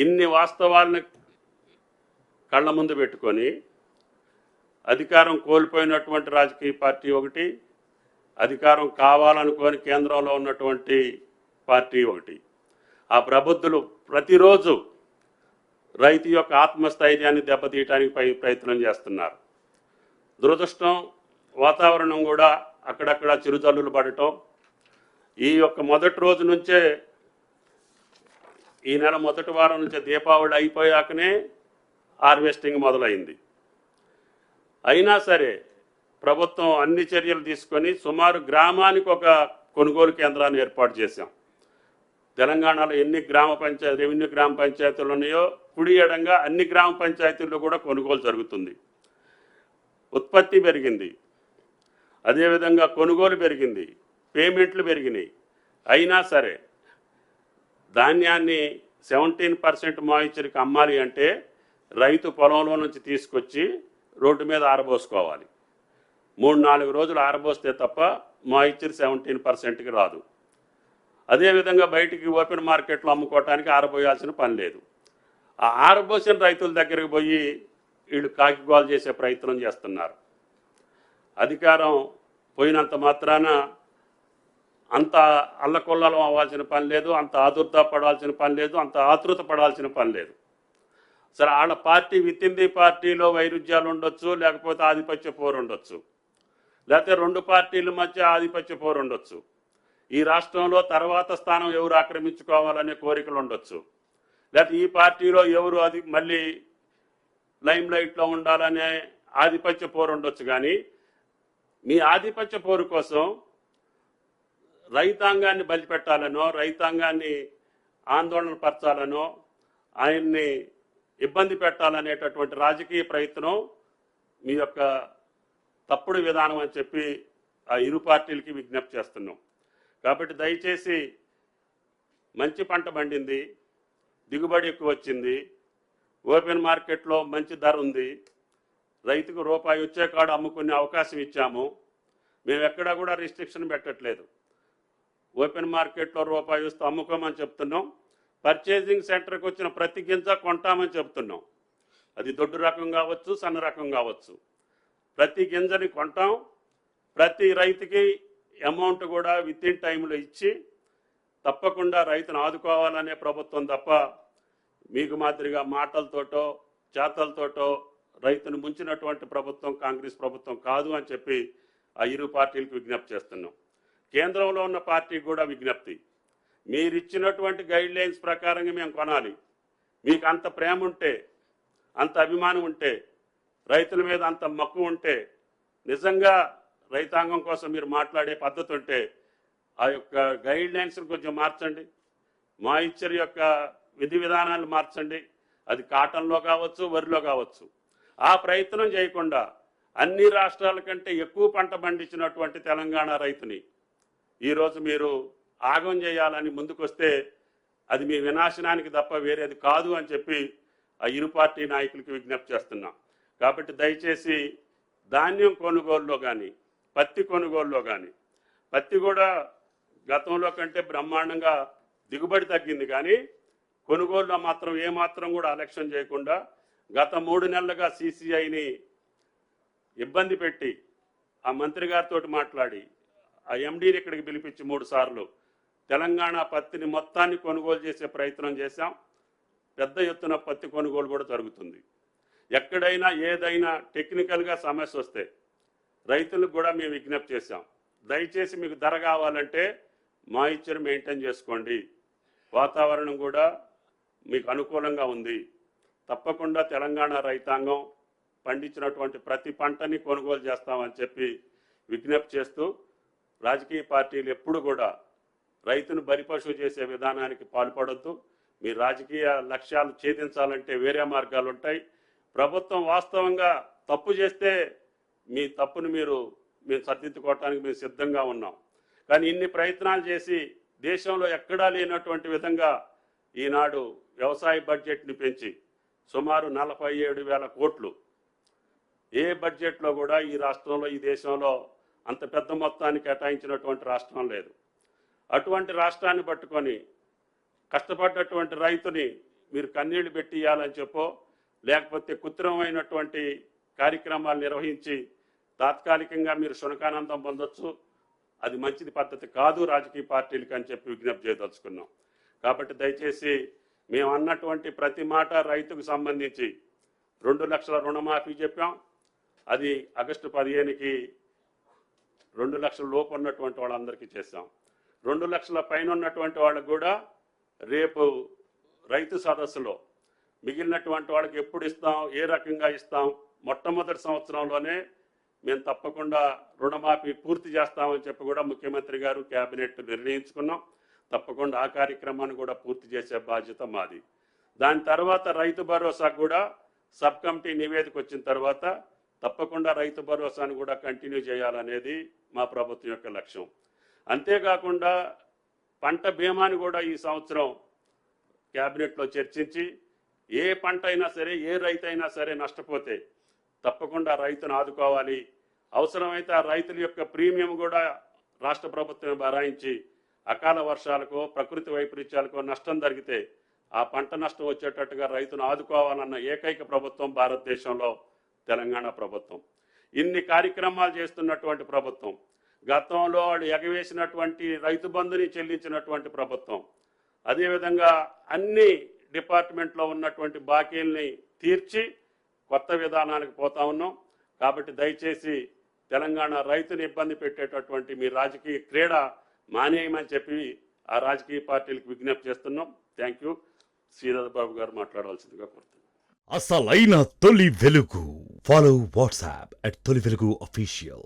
ఇన్ని వాస్తవాలను కళ్ళ ముందు పెట్టుకొని అధికారం కోల్పోయినటువంటి రాజకీయ పార్టీ ఒకటి, అధికారం కావాలనుకొని కేంద్రంలో ఉన్నటువంటి పార్టీ ఒకటి. ఆ ప్రబుద్ధులు ప్రతిరోజు రైతు యొక్క ఆత్మస్థైర్యాన్ని దెబ్బతీయడానికి ప్రయత్నం చేస్తున్నారు. దురదృష్టం వాతావరణం కూడా అక్కడక్కడ చిరుజల్లులు పడటం, ఈ యొక్క మొదటి రోజు నుంచే, ఈ నెల మొదటి వారం నుంచే దీపావళి అయిపోయాకనే హార్వెస్టింగ్ మొదలైంది. అయినా సరే ప్రభుత్వం అన్ని చర్యలు తీసుకొని సుమారు గ్రామానికి ఒక కొనుగోలు కేంద్రాన్ని ఏర్పాటు చేశాం. తెలంగాణలో ఎన్ని రెవెన్యూ గ్రామ పంచాయతీలు ఉన్నాయో కుడి ఎడంగా అన్ని గ్రామ పంచాయతీల్లో కూడా కొనుగోలు జరుగుతుంది. ఉత్పత్తి పెరిగింది, అదేవిధంగా కొనుగోలు పెరిగింది, పేమెంట్లు పెరిగినాయి. అయినా సరే ధాన్యాన్ని 17% మాయిశ్చర్కి అమ్మాలి అంటే రైతు పొలంలో నుంచి తీసుకొచ్చి రోడ్డు మీద ఆరబోసుకోవాలి. 3-4 రోజులు ఆరబోస్తే తప్ప మాయిశ్చర్ 17%కి రాదు. అదేవిధంగా బయటికి ఓపెన్ మార్కెట్లో అమ్ముకోవటానికి ఆరబోయాల్సిన పని లేదు. ఆ ఆరబోసిన రైతుల దగ్గరికి పోయి వీళ్ళు కాకిగోలు చేసే ప్రయత్నం చేస్తున్నారు. అధికారం పోయినంత మాత్రాన అంత అల్లకొల్లం అవ్వాల్సిన పని లేదు, అంత ఆదుర్ద పడాల్సిన పని లేదు, అంత ఆతృత పడాల్సిన పని లేదు. సరే, వాళ్ళ పార్టీ విత్ ఇన్ ది పార్టీలో వైరుధ్యాలు ఉండొచ్చు, లేకపోతే ఆధిపత్య పోరు ఉండొచ్చు, లేకపోతే 2 పార్టీల మధ్య ఆధిపత్య పోరు ఉండొచ్చు, ఈ రాష్ట్రంలో తర్వాత స్థానం ఎవరు ఆక్రమించుకోవాలనే కోరికలు ఉండొచ్చు, లేకపోతే ఈ పార్టీలో ఎవరు అది మళ్ళీ లైమ్ లైట్లో ఉండాలనే ఆధిపత్య పోరు ఉండొచ్చు. కానీ మీ ఆధిపత్య పోరు కోసం రైతాంగాన్ని బలిపెట్టాలనో, రైతాంగాన్ని ఆందోళన పరచాలనో, ఆయన్ని ఇబ్బంది పెట్టాలనేటటువంటి రాజకీయ ప్రయత్నం మీ యొక్క తప్పుడు విధానం అని చెప్పి ఆ ఇరు పార్టీలకి విజ్ఞప్తి చేస్తున్నాం. కాబట్టి దయచేసి మంచి పంట పండింది, దిగుబడి ఎక్కువ వచ్చింది, ఓపెన్ మార్కెట్లో మంచి ధర ఉంది, రైతుకు రూపాయి వచ్చే కాడు అమ్ముకునే అవకాశం ఇచ్చాము. మేము ఎక్కడా కూడా రిస్ట్రిక్షన్ పెట్టట్లేదు. ఓపెన్ మార్కెట్లో రూపాయి వస్తే అమ్ముకోమని చెప్తున్నాం. పర్చేసింగ్ సెంటర్కి వచ్చిన ప్రతి గింజ కొంటామని చెప్తున్నాం. అది దొడ్డు రకం కావచ్చు, సన్న రకం కావచ్చు, ప్రతి గింజని కొంటాం. ప్రతి రైతుకి అమౌంట్ కూడా విత్ ఇన్ టైంలో ఇచ్చి తప్పకుండా రైతును ఆదుకోవాలనే ప్రభుత్వం తప్ప మీకు మాదిరిగా మాటలతోటో చేతలతోటో రైతును ముంచినటువంటి ప్రభుత్వం కాంగ్రెస్ ప్రభుత్వం కాదు అని చెప్పి ఆ ఇరు పార్టీలకు విజ్ఞప్తి చేస్తున్నాం. కేంద్రంలో ఉన్న పార్టీకి కూడా విజ్ఞప్తి, మీరిచ్చినటువంటి గైడ్ లైన్స్ ప్రకారంగా మేము కొనాలి. మీకు అంత ప్రేమ ఉంటే, అంత అభిమానం ఉంటే, రైతుల మీద అంత మక్కువ ఉంటే, నిజంగా రైతాంగం కోసం మీరు మాట్లాడే పద్ధతి ఉంటే ఆ యొక్క గైడ్ లైన్స్ని కొంచెం మార్చండి. మాయిశ్చర్ యొక్క విధి విధానాలు మార్చండి. అది కాటన్లో కావచ్చు, వరిలో కావచ్చు. ఆ ప్రయత్నం చేయకుండా అన్ని రాష్ట్రాల కంటే ఎక్కువ పంట పండించినటువంటి తెలంగాణ రైతుని ఈరోజు మీరు ఆగం చేయాలని ముందుకొస్తే అది మీ వినాశనానికి తప్ప వేరేది కాదు అని చెప్పి ఆ ఇరు పార్టీ నాయకులకి విజ్ఞప్తి చేస్తున్నాం. కాబట్టి దయచేసి ధాన్యం కొనుగోలులో కానీ, పత్తి కొనుగోలులో కానీ, పత్తి కూడా గతంలో కంటే బ్రహ్మాండంగా దిగుబడి తగ్గింది, కానీ కొనుగోలులో మాత్రం ఏమాత్రం కూడా అలక్ష్యం చేయకుండా గత 3 నెలలుగా CCIని ఇబ్బంది పెట్టి ఆ మంత్రి గారితో మాట్లాడి ఆ MDని ఇక్కడికి పిలిపించి 3 సార్లు తెలంగాణ పత్తిని మొత్తాన్ని కొనుగోలు చేసే ప్రయత్నం చేశాం. పెద్ద ఎత్తున పత్తి కొనుగోలు కూడా జరుగుతుంది. ఎక్కడైనా ఏదైనా టెక్నికల్గా సమస్య వస్తే రైతులకు కూడా మేము విజ్ఞప్తి చేశాం. దయచేసి మీకు ధర కావాలంటే మాయిశ్చర్ మెయింటైన్ చేసుకోండి, వాతావరణం కూడా మీకు అనుకూలంగా ఉంది, తప్పకుండా తెలంగాణ రైతాంగం పండించినటువంటి ప్రతి పంటని కొనుగోలు చేస్తామని చెప్పి విజ్ఞప్తి చేస్తూ, రాజకీయ పార్టీలు ఎప్పుడు కూడా రైతును బలిపశువు చేసే విధానానికి పాల్పడొద్దు. మీ రాజకీయ లక్ష్యాలు ఛేదించాలంటే వేరే మార్గాలు ఉంటాయి. ప్రభుత్వం వాస్తవంగా తప్పు చేస్తే మీ తప్పును మేము సర్దిద్దుకోవటానికి మేము సిద్ధంగా ఉన్నాం. కానీ ఇన్ని ప్రయత్నాలు చేసి దేశంలో ఎక్కడా లేనటువంటి విధంగా ఈనాడు వ్యవసాయ బడ్జెట్ని పెంచి సుమారు 47,000 కోట్లు, ఏ బడ్జెట్లో కూడా ఈ రాష్ట్రంలో ఈ దేశంలో అంత పెద్ద మొత్తాన్ని కేటాయించినటువంటి రాష్ట్రం లేదు. అటువంటి రాష్ట్రాన్ని పట్టుకొని కష్టపడ్డటువంటి రైతుని మీరు కన్నీళ్లు పెట్టి ఇవ్వాలని చెప్పో, లేకపోతే కృత్రిమమైనటువంటి కార్యక్రమాలు నిర్వహించి తాత్కాలికంగా మీరు శునకానందం పొందొచ్చు. అది మంచిది పద్ధతి కాదు రాజకీయ పార్టీలకు అని చెప్పి విజ్ఞప్తి చేయదలుచుకున్నాం. కాబట్టి దయచేసి మేము అన్నటువంటి ప్రతి మాట రైతుకు సంబంధించి 2 లక్షల రుణమాఫీ చెప్పాం. అది ఆగస్టు 15కి 2 లక్షల లోపు ఉన్నటువంటి వాళ్ళందరికీ చేశాం. 2 లక్షల పైన ఉన్నటువంటి వాళ్ళకు కూడా రేపు రైతు సదస్సులో మిగిలినటువంటి వాళ్ళకి ఎప్పుడు ఇస్తాం, ఏ రకంగా ఇస్తాం, మొట్టమొదటి సంవత్సరంలోనే మేము తప్పకుండా రుణమాఫీ పూర్తి చేస్తామని చెప్పి కూడా ముఖ్యమంత్రి గారు కేబినెట్ నిర్ణయించుకున్నాం. తప్పకుండా ఆ కార్యక్రమాన్ని కూడా పూర్తి చేసే బాధ్యత మాది. దాని తర్వాత రైతు భరోసా కూడా సబ్ కమిటీ నివేదిక వచ్చిన తర్వాత తప్పకుండా రైతు భరోసాను కూడా కంటిన్యూ చేయాలనేది మా ప్రభుత్వం యొక్క లక్ష్యం. అంతేకాకుండా పంట బీమాని కూడా ఈ సంవత్సరం కేబినెట్లో చర్చించి ఏ పంట అయినా సరే, ఏ రైతు అయినా సరే నష్టపోతే తప్పకుండా రైతును ఆదుకోవాలి. అవసరమైతే ఆ రైతుల యొక్క ప్రీమియం కూడా రాష్ట్ర ప్రభుత్వం భరాయించి అకాల వర్షాలకో ప్రకృతి వైపరీత్యాలకో నష్టం జరిగితే ఆ పంట నష్టం వచ్చేటట్టుగా రైతును ఆదుకోవాలన్న ఏకైక ప్రభుత్వం భారతదేశంలో తెలంగాణ ప్రభుత్వం. ఇన్ని కార్యక్రమాలు చేస్తున్నటువంటి ప్రభుత్వం, గతంలో వాళ్ళు ఎగవేసినటువంటి రైతు బంధుని చెల్లించినటువంటి ప్రభుత్వం, అదేవిధంగా అన్ని డిపార్ట్మెంట్లో ఉన్నటువంటి బాకీల్ని తీర్చి కొత్త విధానానికి పోతా ఉన్నాం. కాబట్టి దయచేసి తెలంగాణ రైతుని ఇబ్బంది పెట్టేటటువంటి మీ రాజకీయ క్రీడ మానేయమని చెప్పి ఆ రాజకీయ పార్టీలకు విజ్ఞప్తి చేస్తున్నాం. Thank you. శ్రీధర్ బాబు గారు మాట్లాడవలసిందిగా కోరుతున్నాం. అసలైన తొలి వెలుగు. ఫాలో వాట్సాప్ @తొలి వెలుగు అఫీషియల్.